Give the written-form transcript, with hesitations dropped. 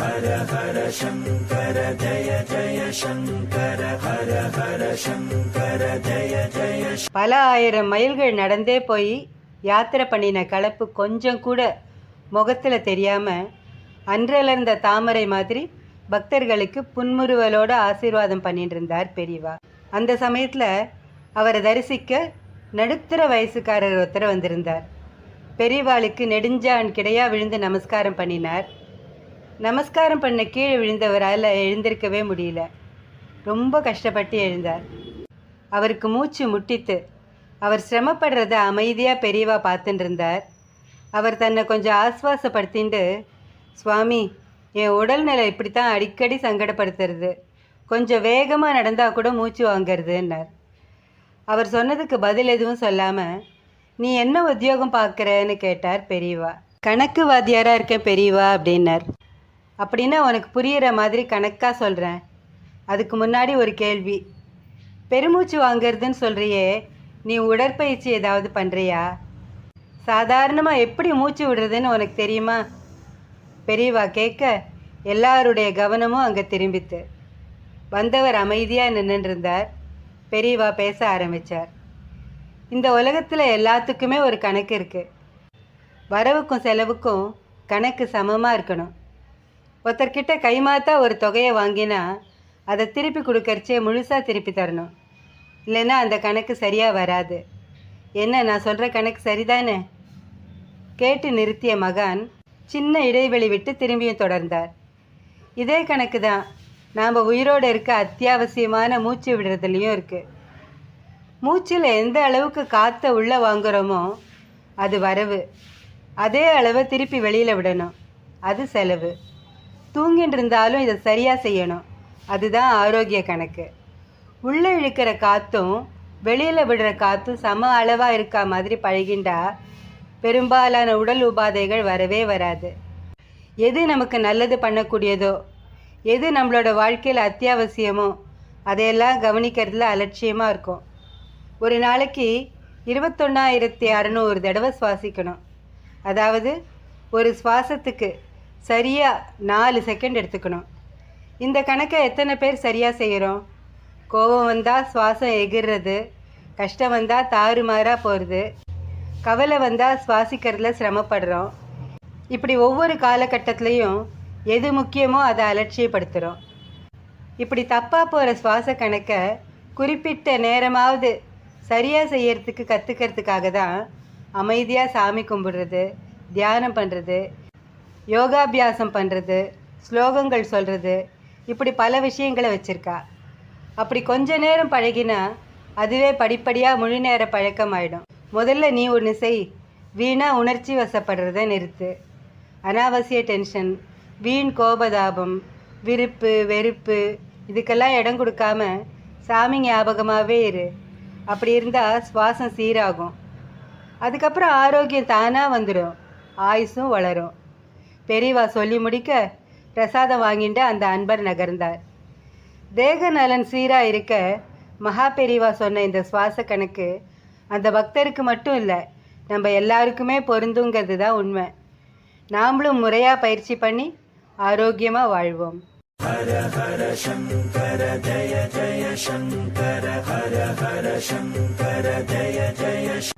ஹர ஹர சங்கர ஜய ஜய சங்கர ஹர ஹர சங்கர ஜய ஜய. பல ஆயிரம் மைல்கள் நடந்தே போய் யாத்திரை பண்ணின கலப்பு கொஞ்சம் கூட முகத்தில் தெரியாமல் அன்றலர்ந்த தாமரை மாதிரி பக்தர்களுக்கு புன்முறுவலோட ஆசீர்வாதம் பண்ணிட்டு இருந்தார் பெரியவா. அந்த சமயத்தில் அவரை தரிசிக்க நடுத்தர வயசுக்காரர் ஒருத்தர் வந்திருந்தார். பெரியவாளுக்கு நெடுஞ்சான் கிடையா விழுந்து நமஸ்காரம் பண்ணினார். நமஸ்காரம் பண்ண கீழே விழுந்தவரால் எழுந்திருக்கவே முடியல. ரொம்ப கஷ்டப்பட்டு எழுந்தார். அவருக்கு மூச்சு முட்டித்து. அவர் சிரமப்படுறத அமைதியாக பெரியவா பார்த்துட்டு இருந்தார். அவர் தன்னை கொஞ்சம் ஆஸ்வாசப்படுத்திண்டு, சுவாமி, என் உடல்நிலை இப்படித்தான் அடிக்கடி சங்கடப்படுத்துறது, கொஞ்சம் வேகமாக நடந்தால் கூட மூச்சு வாங்கிறதுன்னார். அவர் சொன்னதுக்கு பதில் எதுவும் சொல்லாமல், நீ என்ன உத்தியோகம் பார்க்குறன்னு கேட்டார் பெரியவா. கணக்கு வாத்தியாராக இருக்கேன் பெரியவா அப்படின்னார். அப்படின்னா உனக்கு புரிகிற மாதிரி கணக்காக சொல்கிறேன். அதுக்கு முன்னாடி ஒரு கேள்வி. பெருமூச்சு வாங்கிறதுன்னு சொல்கிறியே, நீ உடற்பயிற்சி ஏதாவது பண்ணுறியா? சாதாரணமாக எப்படி மூச்சு விடுறதுன்னு உனக்கு தெரியுமா? பெரியவா கேட்க எல்லாருடைய கவனமும் அங்கே திரும்பித்து. வந்தவர் அமைதியாக நின்றுருந்தார். பெரியவா பேச ஆரம்பித்தார். இந்த உலகத்தில் எல்லாத்துக்குமே ஒரு கணக்கு இருக்குது. வரவுக்கும் செலவுக்கும் கணக்கு சமமாக இருக்கணும். ஒருத்தர்கிட்ட கைமாத்தா ஒரு தொகையை வாங்கினா அதை திருப்பி கொடுக்கறச்சே முழுசாக திருப்பி தரணும். இல்லைன்னா அந்த கணக்கு சரியாக வராது. என்ன, நான் சொல்கிற கணக்கு சரிதானே? கேட்டு நிறுத்திய மகான் சின்ன இடைவெளி விட்டு திரும்பியும் தொடர்ந்தார். இதே கணக்கு தான் நாம் உயிரோடு இருக்க அத்தியாவசியமான மூச்சு விடுறதுலையும் இருக்குது. மூச்சில் எந்த அளவுக்கு காற்றை உள்ளே வாங்குகிறோமோ அது வரவு. அதே அளவை திருப்பி வெளியில் விடணும், அது செலவு. தூங்கிட்டு இருந்தாலும் இதை சரியாக செய்யணும், அதுதான் ஆரோக்கிய கணக்கு. உள்ளே இழுக்கிற காற்றும் வெளியில் விடுற காற்றும் சம அளவாக இருக்கா மாதிரி பழகின்றா பெரும்பாலான உடல் உபாதைகள் வரவே வராது. எது நமக்கு நல்லது பண்ணக்கூடியதோ, எது நம்மளோட வாழ்க்கையில் அத்தியாவசியமோ அதையெல்லாம் கவனிக்கிறதுல அலட்சியமாக இருக்கும். ஒரு நாளைக்கு 21,600 தடவை சுவாசிக்கணும். அதாவது ஒரு சுவாசத்துக்கு சரியாக 4 செகண்ட் எடுத்துக்கணும். இந்த கணக்கை எத்தனை பேர் சரியாக செய்கிறோம்? கோபம் வந்தால் சுவாசம் எகிர்றது, கஷ்டம் வந்தால் தாறுமாறாக போகிறது, கவலை வந்தால் சுவாசிக்கிறதுல சிரமப்படுறோம். இப்படி ஒவ்வொரு காலகட்டத்திலையும் எது முக்கியமோ அதை அலட்சியப்படுத்துகிறோம். இப்படி தப்பாக போகிற சுவாச கணக்கை குறிப்பிட்ட நேரமாவது சரியாக செய்யறதுக்கு கற்றுக்கிறதுக்காக தான் அமைதியாக சாமி கும்பிடுறது, தியானம் பண்ணுறது, யோகாபியாசம் பண்ணுறது, ஸ்லோகங்கள் சொல்கிறது, இப்படி பல விஷயங்களை வச்சுருக்கா. அப்படி கொஞ்ச நேரம் பழகினா அதுவே படிப்படியாக முழு நேர பழக்கமாயிடும். முதல்ல நீ ஒன்று செய். வீணாக உணர்ச்சி வசப்படுறத நிறுத்து. அனாவசிய டென்ஷன், வீண் கோபதாபம், விருப்பு வெறுப்பு இதுக்கெல்லாம் இடம் கொடுக்காம சாமி ஞாபகமாகவே இரு. அப்படி இருந்தால் சுவாசம் சீராகும். அதுக்கப்புறம் ஆரோக்கியம் தானாக வந்துடும், ஆயுசும் வளரும். பெரியவா சொல்லி முடிக்க பிரசாதம் வாங்கிட்டு அந்த அன்பர் நகர்ந்தார். தேக நலன் சீராக இருக்க மகா பெரியவா சொன்ன இந்த சுவாச கணக்கு அந்த பக்தருக்கு மட்டும் இல்லை, நம்ம எல்லாருக்குமே பொருந்துங்கிறது தான் உண்மை. நாமளும் முறையாக பயிற்சி பண்ணி ஆரோக்கியமாக வாழ்வோம். ஹர ஹர சங்கர ஜய ஜய சங்கர ஹர ஹர சங்கர ஜய ஜய